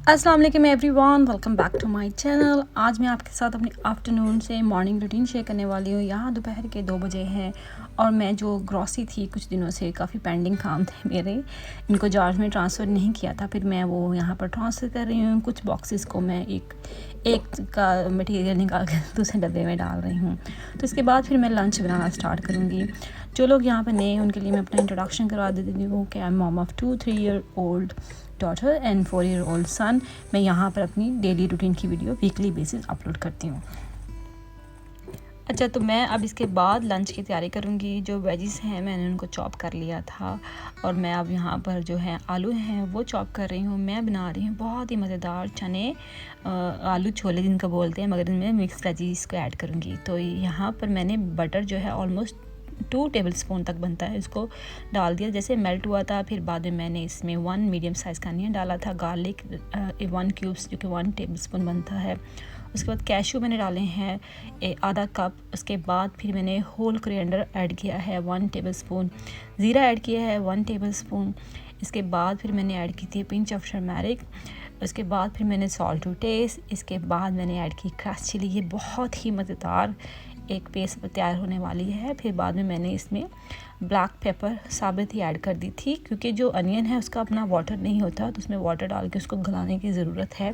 अस्सलाम वालेकुम everyone, welcome back to my channel. आज मैं आपके साथ अपनी आफ्टरनून से मॉर्निंग रूटीन शेयर करने वाली हूँ। यहाँ दोपहर के 2 बजे हैं और मैं जो ग्रॉसरी थी कुछ दिनों से काफ़ी पेंडिंग काम थे मेरे, इनको जॉर्ज में ट्रांसफ़र नहीं किया था, फिर मैं वो यहाँ पर ट्रांसफ़र कर रही हूँ। कुछ बॉक्सेस को मैं एक का मटेरियल निकाल कर दूसरे डब्बे में डाल रही हूँ। तो इसके बाद फिर मैं लंच बनाना स्टार्ट करूँगी। जो लोग यहाँ पर नए हैं उनके लिए मैं अपना इंट्रोडक्शन करवा देती हूँ कि I am mom of 2-3 year old daughter and 4 year old son. मैं यहाँ पर अपनी डेली रूटीन की वीडियो वीकली बेसिस अपलोड करती हूँ। अच्छा, तो मैं अब इसके बाद लंच की तैयारी करूँगी। जो वेजिस हैं मैंने उनको चॉप कर लिया था और मैं अब यहाँ पर जो है आलू हैं वो चॉप कर रही हूँ। मैं बना रही हूँ बहुत ही मज़ेदार चने आलू छोले जिनको बोलते हैं, मगर इनमें मिक्स वेजिस को ऐड करूँगी। तो यहाँ पर मैंने बटर जो है ऑलमोस्ट 2 टेबलस्पून तक बनता है, इसको डाल दिया। जैसे मेल्ट हुआ था फिर बाद में मैंने इसमें 1 मीडियम साइज़ का अनियन डाला था, गार्लिक 1 क्यूब्स जो कि 1 टेबलस्पून बनता है। उसके बाद कैशू मैंने डाले हैं आधा कप। उसके बाद फिर मैंने होल कोरिएंडर ऐड किया है 1 टेबलस्पून, ज़ीरा ऐड किया है 1 टेबलस्पून। इसके बाद फिर मैंने ऐड की थी पिंच ऑफ टर्मरिक। उसके बाद फिर मैंने सॉल्ट टू टेस्ट। इसके बाद मैंने ऐड की क्रश चिली। ये बहुत ही मज़ेदार एक पेस्ट तैयार होने वाली है। फिर बाद में मैंने इसमें ब्लैक पेपर साबित ही ऐड कर दी थी, क्योंकि जो अनियन है उसका अपना वाटर नहीं होता, तो उसमें वाटर डाल के उसको गलाने की ज़रूरत है।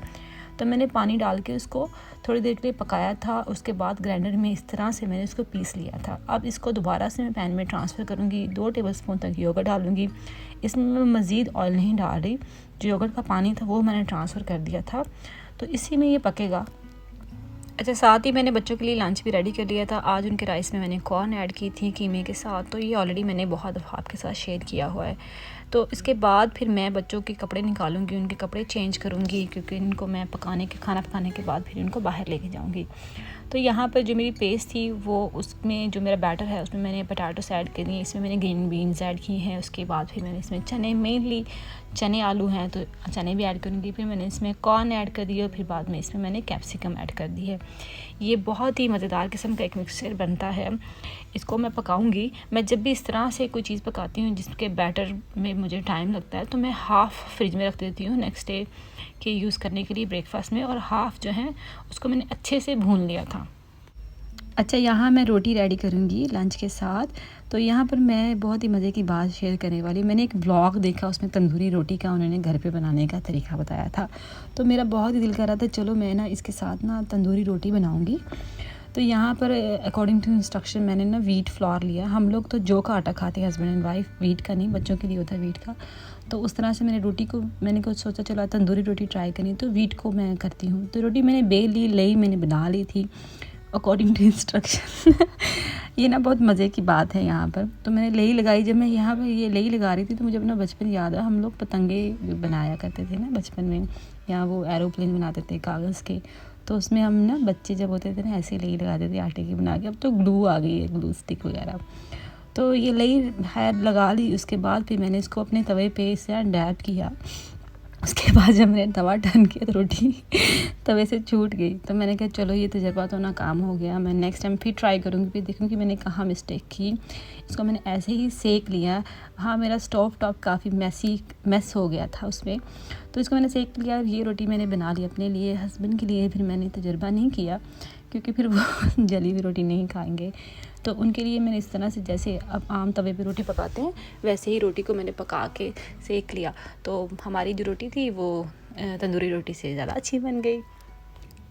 तो मैंने पानी डाल के उसको थोड़ी देर के लिए पकाया था। उसके बाद ग्राइंडर में इस तरह से मैंने इसको पीस लिया था। अब इसको दोबारा से मैं पैन में ट्रांसफ़र करूँगी। 2 टेबलस्पून तक योगर्ट डालूँगी। इसमें मैं मज़ीद ऑयल नहीं डाल रही, जो योगर्ट का पानी था वो मैंने ट्रांसफ़र कर दिया था, तो इसी में ये पकेगा। अच्छा, साथ ही मैंने बच्चों के लिए लंच भी रेडी कर लिया था। आज उनके राइस में मैंने कॉर्न ऐड की थी कीमे के साथ, तो ये ऑलरेडी मैंने बहुत दफ़ा आपके साथ शेयर किया हुआ है। तो इसके बाद फिर मैं बच्चों के कपड़े निकालूंगी, उनके कपड़े चेंज करूंगी, क्योंकि इनको मैं खाना पकाने के बाद फिर इनको बाहर लेके जाऊंगी। तो यहाँ पर जो मेरी पेस्ट थी वो उसमें जो मेरा बैटर है उसमें मैंने पोटैटोस ऐड कर दिए, इसमें मैंने ग्रीन बीन्स ऐड की हैं। उसके बाद फिर मैंने इसमें चने, मेनली चने आलू हैं तो चने भी ऐड करूँगी। फिर मैंने इसमें कॉर्न ऐड कर दिया, फिर बाद में इसमें मैंने कैप्सिकम ऐड कर दी है। ये बहुत ही मज़ेदार किस्म का एक मिक्सचर बनता है। इसको मैं पकाऊंगी। मैं जब भी इस तरह से कोई चीज़ पकाती हूँ जिसके बैटर में मुझे टाइम लगता है, तो मैं हाफ़ फ्रिज में रख देती हूँ नेक्स्ट डे के यूज़ करने के लिए ब्रेकफास्ट में, और हाफ़ जो है उसको मैंने अच्छे से भून लिया था। अच्छा, यहाँ मैं रोटी रेडी करूँगी लंच के साथ। तो यहाँ पर मैं बहुत ही मज़े की बात शेयर करने वाली। मैंने एक ब्लॉग देखा, उसमें तंदूरी रोटी का उन्होंने घर पे बनाने का तरीका बताया था, तो मेरा बहुत ही दिल कर रहा था चलो मैं ना इसके साथ ना तंदूरी रोटी बनाऊँगी। तो यहाँ पर अकॉर्डिंग टू इंस्ट्रक्शन मैंने ना व्हीट फ्लोर लिया। हम लोग तो जो का आटा खाते हैं हस्बैंड एंड वाइफ, व्हीट का नहीं, बच्चों के लिए होता है व्हीट का। तो उस तरह से मैंने रोटी को मैंने कुछ सोचा चलो तंदूरी रोटी ट्राई करी, तो व्हीट को मैं करती हूँ। तो रोटी मैंने बेल ली, लई मैंने बना ली थी अकॉर्डिंग टू इंस्ट्रक्शन। ये ना बहुत मज़े की बात है यहाँ पर। तो मैंने लई लगाई। जब मैं यहाँ पर ये लई लगा रही थी तो मुझे अपना बचपन याद है। हम लोग पतंगे बनाया करते थे ना बचपन में, या वो एरोप्लेन बनाते थे कागज़ के, तो उसमें हम ना बच्चे जब होते थे ना ऐसे लई लगाते थे आटे की बना के। अब तो ग्लू आ गई है, ग्लू स्टिक वगैरह। तो ये लई है लगा ली। उसके बाद फिर मैंने इसको अपने तवे पे इसे डैब किया। उसके बाद जब मैंने तवा टर्न किया तो रोटी तवे से छूट गई। तो मैंने कहा चलो ये तजर्बा तो ना काम हो गया, मैं नेक्स्ट टाइम फिर ट्राई करूँगी, फिर देखूँगी मैंने कहाँ मिस्टेक की। इसको मैंने ऐसे ही सेक लिया। हाँ, मेरा स्टोव टॉप काफ़ी मेस हो गया था उसमें, तो इसको मैंने सेक लिया। ये रोटी मैंने बना ली अपने लिए, हस्बैंड के लिए फिर मैंने तजर्बा नहीं किया, क्योंकि फिर वो जली हुई रोटी नहीं खाएंगे। तो उनके लिए मैंने इस तरह से जैसे अब आम तवे पे रोटी पकाते हैं वैसे ही रोटी को मैंने पका के सेक लिया। तो हमारी जो रोटी थी वो तंदूरी रोटी से ज़्यादा अच्छी बन गई।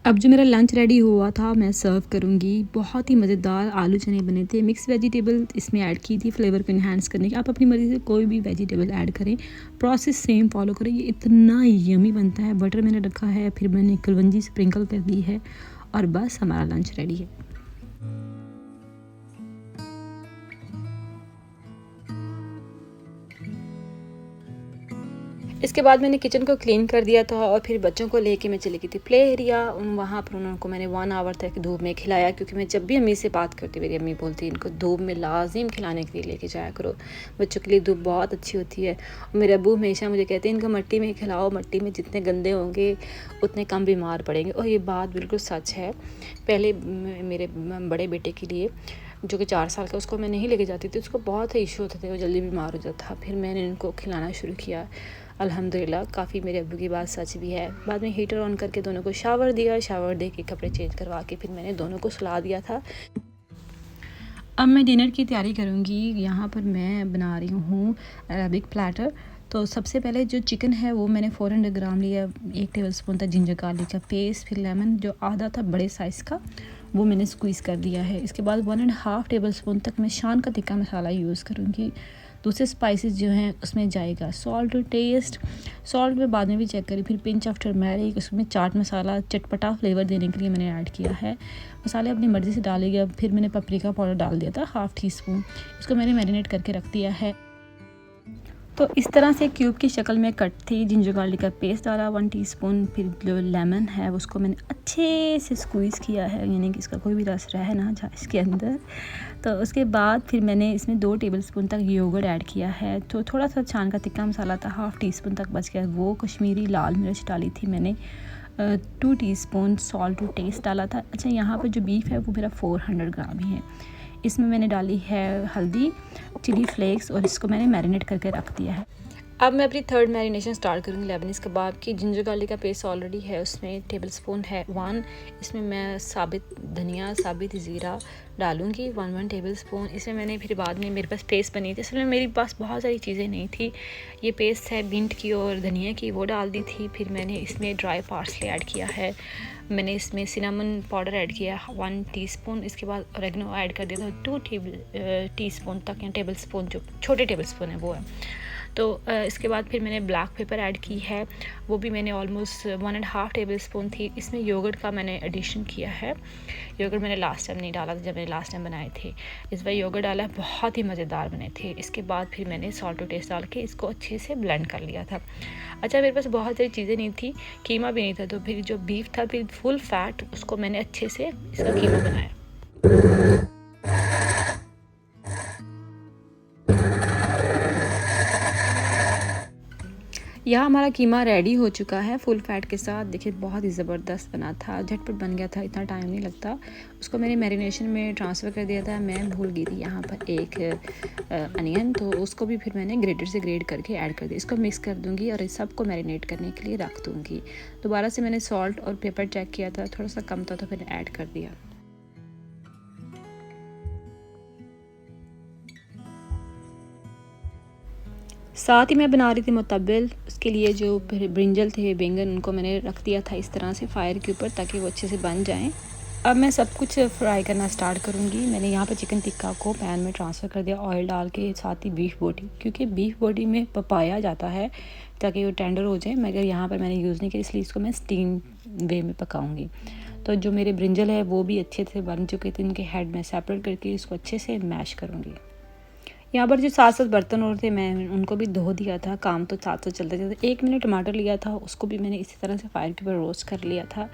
अब जो मेरा लंच रेडी हुआ था मैं सर्व करूँगी। बहुत ही मज़ेदार आलू चने बने थे। मिक्स वेजिटेबल इसमें ऐड की थी फ्लेवर को इन्हांस करने की। आप अपनी मर्ज़ी से कोई भी वेजिटेबल ऐड करें, प्रोसेस सेम फॉलो करें। ये इतना यमी बनता है। बटर मैंने रखा है, फिर मैंने कलवंजी स्प्रिंकल कर दी है, और बस हमारा लंच रेडी है। इसके बाद मैंने किचन को क्लीन कर दिया था और फिर बच्चों को लेके मैं चली गई थी प्ले एरिया। वहाँ पर उनको मैंने 1 आवर तक धूप में खिलाया, क्योंकि मैं जब भी अम्मी से बात करती मेरी अम्मी बोलती इनको धूप में लाजिम खिलाने के लिए लेके जाया करो, बच्चों के लिए धूप बहुत अच्छी होती है। और मेरे अब्बू हमेशा मुझे कहते हैं इनको मट्टी में खिलाओ, मट्टी में जितने गंदे होंगे उतने कम बीमार पड़ेंगे। और ये बात बिल्कुल सच है। पहले मेरे बड़े बेटे के लिए जो कि 4 साल का, उसको मैं नहीं लेके जाती थी, उसको बहुत इशू होते थे, वो जल्दी बीमार हो जाता था। फिर मैंने इनको खिलाना शुरू किया। अल्हम्दुलिल्लाह काफ़ी मेरे अब्बू की बात सच भी है। बाद में हीटर ऑन करके दोनों को शावर दिया, शावर दे के कपड़े चेंज करवा के फिर मैंने दोनों को सुला दिया था। अब मैं डिनर की तैयारी करूँगी। यहाँ पर मैं बना रही हूँ अरबिक प्लेटर। तो सबसे पहले जो चिकन है वो मैंने 400 ग्राम लिया, 1 टेबलस्पून था जिंजर गार्लिक का पेस्ट, फिर लेमन जो आधा था बड़े साइज़ का वो मैंने स्क्वीज़ कर दिया है। इसके बाद 1.5 टेबलस्पून तक मैं शान का तिक्का मसाला यूज़ करूँगी। दूसरे स्पाइसेस जो हैं उसमें जाएगा सॉल्ट टू टेस्ट, सॉल्ट में बाद में भी चेक करी, फिर पिंच ऑफ टर्मेरिक, उसमें चाट मसाला चटपटा फ्लेवर देने के लिए मैंने ऐड किया है। मसाले अपनी मर्ज़ी से डालेगा। फिर मैंने पपरिका पाउडर डाल दिया था 1/2 टीस्पून, इसको मैंने मैरिनेट करके रख दिया है। तो इस तरह से क्यूब की शक्ल में कट थी। जिंजर गार्लिक का पेस्ट डाला 1 टीस्पून, फिर जो लेमन है उसको मैंने अच्छे से स्क्वीज़ किया है, यानी कि इसका कोई भी रस रहे ना जाए इसके अंदर। तो उसके बाद फिर मैंने इसमें 2 टेबलस्पून तक योगर्ट ऐड किया है। तो थोड़ा सा छान का तिक्का मसाला था 1/2 टीस्पून तक बच गया, वो कश्मीरी लाल मिर्च डाली थी मैंने। 2 टीस्पून सॉल्ट टू टेस्ट डाला था। अच्छा, यहाँ पर जो बीफ है वो मेरा 400 ग्राम ही है। इसमें मैंने डाली है हल्दी, चिली फ्लेक्स और इसको मैंने मैरिनेट करके रख दिया है। अब मैं अपनी थर्ड मैरिनेशन स्टार्ट करूँगी लेबनीज़ कबाब की। जिंजर गार्लिक का पेस्ट ऑलरेडी है, उसमें टेबलस्पून है 1। इसमें मैं साबित धनिया, साबित ज़ीरा डालूँगी 1 टेबलस्पून। इसमें मैंने फिर बाद में मेरे पास पेस्ट बनी थी, इसमें मेरे पास बहुत सारी चीज़ें नहीं थी। ये पेस्ट है मिंट की और धनिया की, वो डाल दी थी। फिर मैंने इसमें ड्राई पार्सले ऐड किया है। मैंने इसमें सिनेमन पाउडर ऐड किया 1 टीस्पून। इसके बाद ऑरेगनो ऐड कर दिया था 2 टीस्पून तक, या टेबलस्पून जो छोटे टेबलस्पून है वो है। तो इसके बाद फिर मैंने ब्लैक पेपर ऐड की है, वो भी मैंने ऑलमोस्ट 1.5 टेबलस्पून थी। इसमें योगर्ट का मैंने एडिशन किया है। योगर्ट मैंने लास्ट टाइम नहीं डाला था जब मैंने लास्ट टाइम बनाए थे, इस बार योगर्ट डाला, बहुत ही मज़ेदार बने थे। इसके बाद फिर मैंने सॉल्ट टू टेस्ट डाल के इसको अच्छे से ब्लेंड कर लिया था। अच्छा, मेरे पास बहुत सारी चीज़ें नहीं थी, कीमा भी नहीं था, तो फिर जो बीफ था फिर फुल फैट, उसको मैंने अच्छे से इसका कीमा बनाया। यहाँ हमारा कीमा रेडी हो चुका है फुल फैट के साथ। देखिए बहुत ही ज़बरदस्त बना था, झटपट बन गया था, इतना टाइम नहीं लगता। उसको मैंने मैरिनेशन में ट्रांसफ़र कर दिया था। मैं भूल गई थी यहाँ पर एक अनियन, तो उसको भी फिर मैंने ग्रेटर से ग्रेट करके ऐड कर दिया। इसको मिक्स कर दूँगी और इस सब को मैरिनेट करने के लिए रख दूँगी। दोबारा से मैंने सॉल्ट और पेपर चेक किया था, थोड़ा सा कम था तो फिर ऐड कर दिया। साथ ही मैं बना रही थी मुतब्बिल। उसके लिए जो ब्रिंजल थे, बैंगन, उनको मैंने रख दिया था इस तरह से फायर के ऊपर ताकि वो अच्छे से बन जाएं। अब मैं सब कुछ फ्राई करना स्टार्ट करूँगी। मैंने यहाँ पर चिकन टिक्का को पैन में ट्रांसफ़र कर दिया ऑयल डाल के, साथ ही बीफ बोटी, क्योंकि बीफ बोटी में पपाया जाता है ताकि वो टेंडर हो जाए, मगर यहाँ पर मैंने यूज़ नहीं किया, इसलिए इसको मैं स्टीम वे में पकाऊँगी। तो जो मेरे ब्रिंजल है वो भी अच्छे से बन चुके थे, इनके हेड में सेपरेट करके इसको अच्छे से मैश करूँगी। यहाँ पर जो 7 बर्तन और थे मैं उनको भी धो दिया था, काम तो साथ चलते चलते। एक मैंने टमाटर लिया था, उसको भी मैंने इसी तरह से फायर के ऊपर रोस्ट कर लिया था।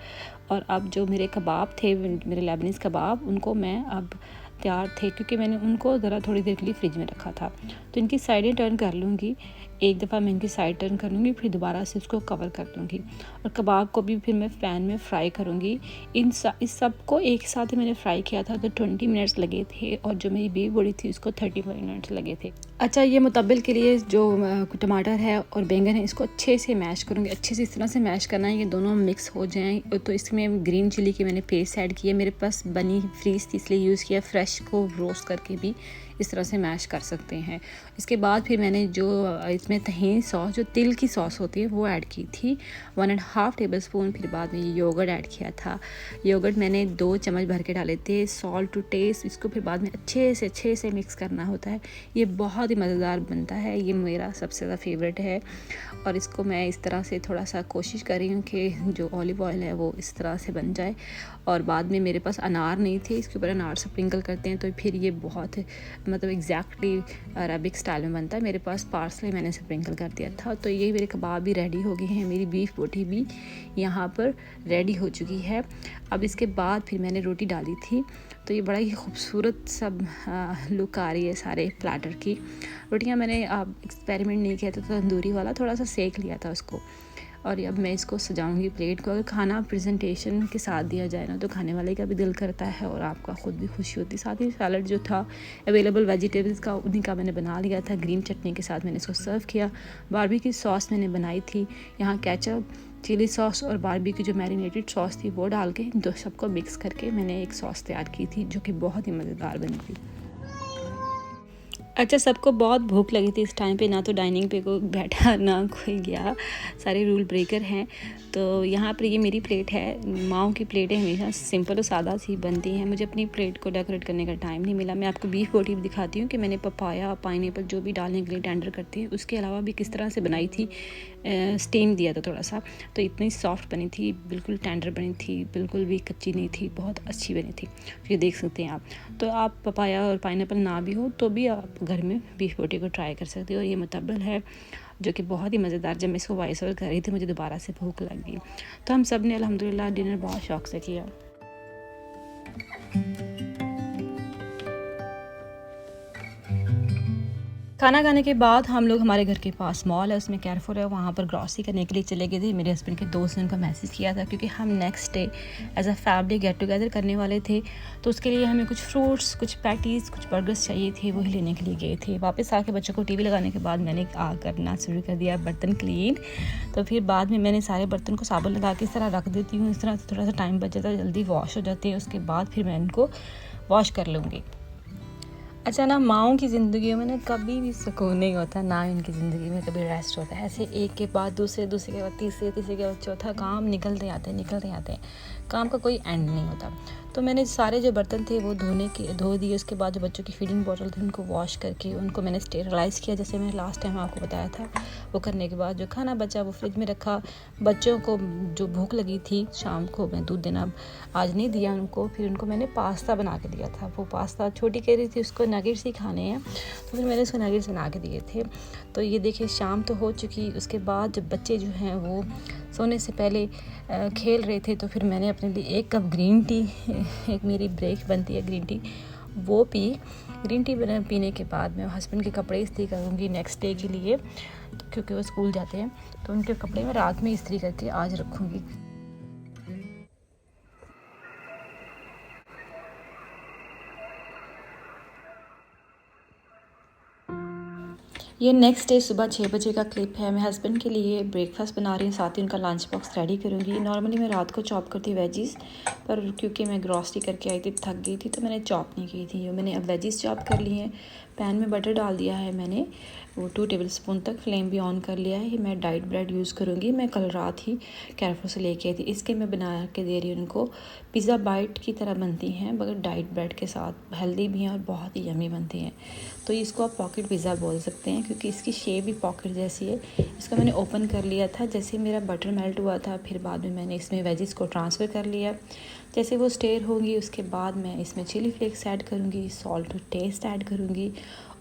और अब जो मेरे कबाब थे, मेरे लेबनीज़ कबाब, उनको मैं अब तैयार थे क्योंकि मैंने उनको ज़रा थोड़ी देर के लिए फ्रिज में रखा था। तो इनकी साइडें टर्न कर लूँगी, एक दफ़ा मैं इनकी साइड टर्न कर लूँगी, फिर दोबारा से उसको कवर कर दूँगी और कबाब को भी फिर मैं पैन में फ्राई करूँगी। इस सब को एक साथ ही मैंने फ्राई किया था, तो 20 मिनट्स लगे थे और जो मेरी बीफ बोटी थी उसको 30 मिनट्स लगे थे। अच्छा, ये मुतब्बिल के लिए जो टमाटर है और बैंगन है इसको अच्छे से मैश करूँगी। अच्छे से इस तरह से मैश करना है ये दोनों मिक्स हो जाएँ। तो इसमें ग्रीन चिली की मैंने पेस्ट ऐड की है, मेरे पास बनी फ्रीज थी इसलिए यूज़ किया। फ्रेश को रोस्ट करके भी इस तरह से मैश कर सकते हैं। इसके बाद फिर मैंने जो इसमें तहीन सॉस, जो तिल की सॉस होती है, वो ऐड की थी 1.5 टेबलस्पून। फिर बाद में योगर्ट ऐड किया था। योगर्ट मैंने 2 चम्मच भर के डाले थे। सॉल्ट टू टेस्ट, इसको फिर बाद में अच्छे से मिक्स करना होता है। ये बहुत ही मज़ेदार बनता है, ये मेरा सबसे ज़्यादा फेवरेट है। और इसको मैं इस तरह से थोड़ा सा कोशिश कर रही हूँ कि जो ऑलिव ऑयल है वो इस तरह से बन जाए। और बाद में मेरे पास अनार नहीं थे, इसके ऊपर अनार स्प्रिंकल करते हैं तो फिर ये बहुत मतलब एग्जैक्टली अरबिक स्टाइल में बनता है। मेरे पास पार्सले मैंने स्प्रिंकल कर दिया था। तो ये मेरे कबाब भी रेडी हो गए हैं, मेरी बीफ बोटी भी यहाँ पर रेडी हो चुकी है। अब इसके बाद फिर मैंने रोटी डाली थी, तो ये बड़ा ही खूबसूरत सब लुक आ रही है सारे प्लेटर की। रोटियाँ मैंने एक्सपेरिमेंट नहीं किया था, तो तंदूरी वाला थोड़ा सा सेक लिया था उसको। और अब मैं इसको सजाऊंगी प्लेट को। अगर खाना प्रेजेंटेशन के साथ दिया जाए ना तो खाने वाले का भी दिल करता है और आपका ख़ुद भी खुशी होती है। साथ ही सैलड जो था अवेलेबल वेजिटेबल्स का, उन्हीं का मैंने बना लिया था। ग्रीन चटनी के साथ मैंने इसको सर्व किया। बारबेक्यू सॉस मैंने बनाई थी, यहाँ केचप, चिली सॉस और बारबेक्यू जो मैरिनेटेड सॉस थी वो डाल के इन दो सबको मिक्स करके मैंने एक सॉस तैयार की थी जो कि बहुत ही मज़ेदार बनी थी। अच्छा, सबको बहुत भूख लगी थी इस टाइम पे, ना तो डाइनिंग पे कोई बैठा ना कोई गया, सारे रूल ब्रेकर हैं। तो यहाँ पर ये मेरी प्लेट है। माओ की प्लेटें हमेशा सिंपल और सादा सी बनती हैं। मुझे अपनी प्लेट को डेकोरेट करने का टाइम नहीं मिला। मैं आपको बीफ बोटी भी दिखाती हूँ कि मैंने पपाया, पाइनएप्पल जो भी डालने के लिए टेंडर करती है उसके अलावा भी किस तरह से बनाई थी। स्टीम दिया था थोड़ा सा, तो इतनी सॉफ्ट बनी थी, बिल्कुल टेंडर बनी थी, बिल्कुल भी कच्ची नहीं थी, बहुत अच्छी बनी थी। ये देख सकते हैं आप। तो आप पपाया और पाइनएप्पल ना भी हो तो भी आप घर में बीफ बोटी को ट्राई कर सकते हो। और ये मुतब्बल है जो कि बहुत ही मज़ेदार। जब मैं इसको वॉइस ओवर कर रही थी मुझे दोबारा से भूख लग गई। तो हम सब ने अल्हम्दुलिल्लाह डिनर बहुत शौक से किया। खाना खाने के बाद हम लोग हमारे घर के पास मॉल है, उसमें कैरफोर है, वहाँ पर ग्रॉसरी करने के लिए चले गए थे। मेरे हस्बैंड के दोस्त ने उनका मैसेज किया था क्योंकि हम next day as a family get together करने वाले थे। तो उसके लिए हमें कुछ फ्रूट्स, कुछ पैटीज़, कुछ बर्गर्स चाहिए थे, वही लेने के लिए गए थे। वापस आके बच्चों को टीवी लगाने के बाद मैंने करना शुरू कर दिया बर्तन क्लीन। तो फिर बाद में मैंने सारे बर्तन को साबुन लगा के इस तरह रख देती हूँ। इस तरह से थोड़ा सा टाइम बच जाता है, जल्दी वॉश हो जाते हैं। उसके बाद फिर मैं इनको वॉश कर लूँगी। अच्छा ना, माओं की ज़िंदगी में ना कभी भी सुकून नहीं होता, ना इनकी ज़िंदगी में कभी रेस्ट होता है। ऐसे एक के बाद दूसरे, दूसरे के बाद तीसरे, तीसरे के बाद चौथा काम निकलते आते हैं। काम का कोई एंड नहीं होता। तो मैंने सारे जो बर्तन थे वो धो दिए। उसके बाद जो बच्चों की फीडिंग बॉटल थी उनको वॉश करके उनको मैंने स्टेरलाइज़ किया, जैसे मैंने लास्ट टाइम आपको बताया था। वो करने के बाद जो खाना बचा वो फ्रिज में रखा। बच्चों को जो भूख लगी थी शाम को, मैं दूध देना आज नहीं दिया उनको, फिर उनको मैंने पास्ता बना के दिया था। वो पास्ता छोटी कह रही थी उसको नगेट्स ही खाने हैं, तो फिर मैंने उसको नगेट्स बना के दिए थे। तो ये देखिए शाम तो हो चुकी। उसके बाद जब बच्चे जो हैं वो सोने से पहले खेल रहे थे तो फिर मैंने अपने लिए 1 कप ग्रीन टी, एक मेरी ब्रेक बनती है ग्रीन टी, वो पी। ग्रीन टी पीने के बाद मैं हस्बैंड के कपड़े इस्त्री करूँगी नेक्स्ट डे के लिए, तो क्योंकि वो स्कूल जाते हैं तो उनके कपड़े मैं रात में इस्त्री करके आज रखूँगी। ये नेक्स्ट डे सुबह 6 बजे का क्लिप है। मैं हस्बैंड के लिए ब्रेकफास्ट बना रही हूँ, साथ ही उनका लंच बॉक्स रेडी करूँगी। नॉर्मली मैं रात को चॉप करती वेजीज़, पर क्योंकि मैं ग्रॉसरी करके आई थी, थक गई थी, तो मैंने चॉप नहीं की थी। मैंने अब वेजीज़ चॉप कर ली हैं। पैन में बटर डाल दिया है मैंने, वो 2 टेबलस्पून तक। फ्लेम भी ऑन कर लिया है। मैं डाइट ब्रेड यूज़ करूँगी। मैं कल रात ही कैरफोर से लेके आई थी। इसके मैं बना के दे रही हूँ उनको। पिज़्ज़ा बाइट की तरह बनती हैं मगर डाइट ब्रेड के साथ, हेल्दी भी हैं और बहुत ही यमी बनती हैं। तो इसको आप पॉकेट पिज़्ज़ा बोल सकते हैं क्योंकि इसकी शेप भी पॉकेट जैसी है। इसको मैंने ओपन कर लिया था जैसे मेरा बटर मेल्ट हुआ था। फिर बाद में मैंने इसमें वेजिस को ट्रांसफ़र कर लिया। जैसे वो स्टेयर होंगी उसके बाद मैं इसमें चिली फ्लेक्स ऐड करूँगी, सॉल्ट टू टेस्ट ऐड करूँगी।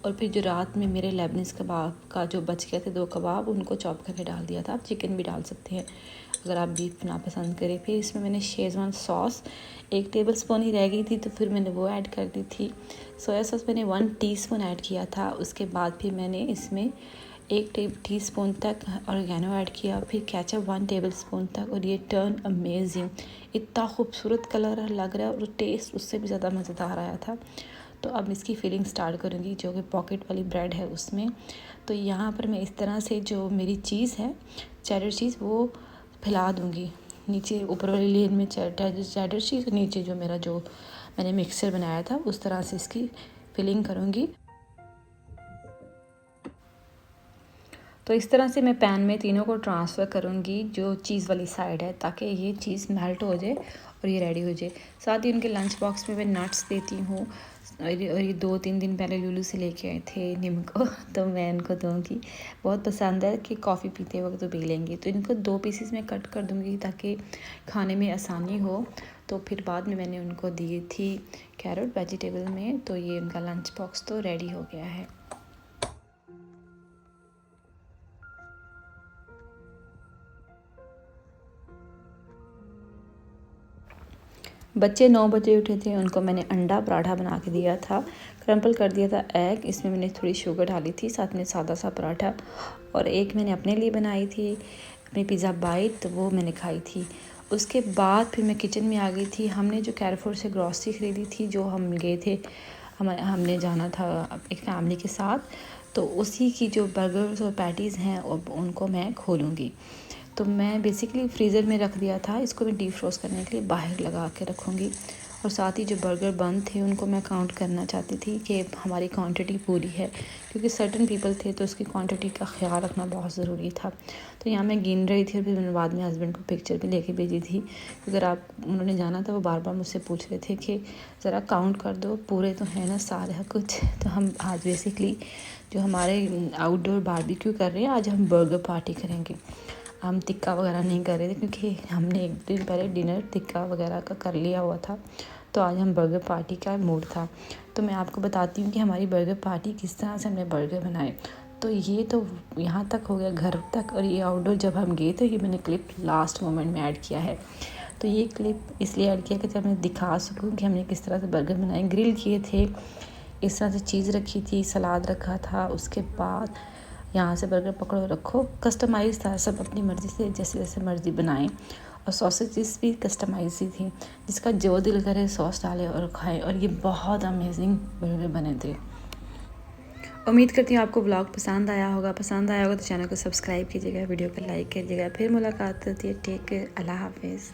और फिर जो रात में मेरे लेबनीज़ कबाब का जो बच गए थे 2 कबाब, उनको चॉप करके डाल दिया था। आप चिकन भी डाल सकते हैं अगर आप बीफ ना पसंद करें। फिर इसमें मैंने शेज़वान सॉस 1 टेबलस्पून ही रह गई थी तो फिर मैंने वो ऐड कर दी थी। सोया सॉस मैंने 1 टीस्पून ऐड किया था। उसके बाद फिर मैंने इसमें 1 टीस्पून तक ऑरिगेनो ऐड किया। फिर केचप 1 टेबलस्पून तक। और ये टर्न अमेजिंग, इतना खूबसूरत कलर लग रहा है और टेस्ट उससे भी ज़्यादा मज़ेदार आया था। तो अब इसकी फिलिंग स्टार्ट करूँगी जो कि पॉकेट वाली ब्रेड है उसमें। तो यहाँ पर मैं इस तरह से जो मेरी चीज़ है चेडर चीज़ वो फैला दूँगी नीचे, ऊपर वाली लेयर में चेडर चीज़, नीचे जो मेरा जो मैंने मिक्सचर बनाया था उस तरह से इसकी फिलिंग करूँगी। तो इस तरह से मैं पैन में तीनों को ट्रांसफ़र करूँगी जो चीज़ वाली साइड है, ताकि ये चीज़ मेल्ट हो जाए और ये रेडी हो जाए। साथ ही उनके लंच बॉक्स में मैं नट्स देती हूँ। और ये 2-3 दिन पहले लुलू से लेके आए थे नीम को, तो मैं इनको दूँगी। बहुत पसंद है कि कॉफ़ी पीते वक्त तो पी लेंगी। तो इनको 2 पीसेस में कट कर दूँगी ताकि खाने में आसानी हो। तो फिर बाद में मैंने उनको दी थी कैरेट वेजिटेबल में। तो ये उनका लंच बॉक्स तो रेडी हो गया है। बच्चे 9 बजे उठे थे, उनको मैंने अंडा पराठा बना के दिया था। क्रम्पल कर दिया था एग, इसमें मैंने थोड़ी शुगर डाली थी, साथ में सादा सा पराठा। और एक मैंने अपने लिए बनाई थी अपनी पिज़्ज़ा बाइट, तो वो मैंने खाई थी। उसके बाद फिर मैं किचन में आ गई थी। हमने जो कैरफोर से ग्रॉसरी ख़रीदी थी, जो हम गए थे, हमने जाना था एक फैमिली के साथ, तो उसी की जो बर्गर्स और पैटीज़ हैं उनको मैं खोलूँगी। तो मैं बेसिकली फ्रीज़र में रख दिया था, इसको मैं डीप फ्रोस्ट करने के लिए बाहर लगा के रखूँगी। और साथ ही जो बर्गर बन थे उनको मैं काउंट करना चाहती थी कि हमारी क्वांटिटी पूरी है, क्योंकि सर्टन पीपल थे तो उसकी क्वांटिटी का ख्याल रखना बहुत ज़रूरी था। तो यहाँ मैं गिन रही थी और फिर मैंने बाद में हस्बैंड को पिक्चर भी लेके भेजी थी। अगर आप उन्होंने जाना था, वो बार बार मुझसे पूछ रहे थे कि ज़रा काउंट कर दो, पूरे तो है ना सारे कुछ। तो हम आज बेसिकली जो हमारे आउटडोर बारबेक्यू कर रहे हैं, आज हम बर्गर पार्टी करेंगे। हम टिक्का वगैरह नहीं कर रहे थे, क्योंकि हमने एक दिन पहले डिनर टिक्का वगैरह का कर लिया हुआ था। तो आज हम बर्गर पार्टी का मूड था। तो मैं आपको बताती हूँ कि हमारी बर्गर पार्टी किस तरह से हमने बर्गर बनाए। तो ये तो यहाँ तक हो गया, घर तक। और ये आउटडोर जब हम गए तो ये मैंने क्लिप लास्ट मोमेंट में ऐड किया है। तो ये क्लिप इसलिए ऐड किया कि जब मैं दिखा सकूँ कि हमने किस तरह से बर्गर बनाए। ग्रिल किए थे, इस तरह से चीज़ रखी थी, सलाद रखा था, उसके बाद यहाँ से बर्गर पकड़ो रखो। कस्टमाइज़ था, सब अपनी मर्ज़ी से जैसे जैसे मर्ज़ी बनाएं। और सॉसेजेस भी कस्टमाइज़ ही थी, जिसका जो दिल करे सॉस डाले और खाए। और ये बहुत अमेजिंग बर्गर बने थे। उम्मीद करती हूँ आपको व्लॉग पसंद आया होगा। तो चैनल को सब्सक्राइब कीजिएगा, वीडियो को लाइक कीजिएगा। फिर मुलाकात होती है। टेक केयर, अल्लाह हाफिज़।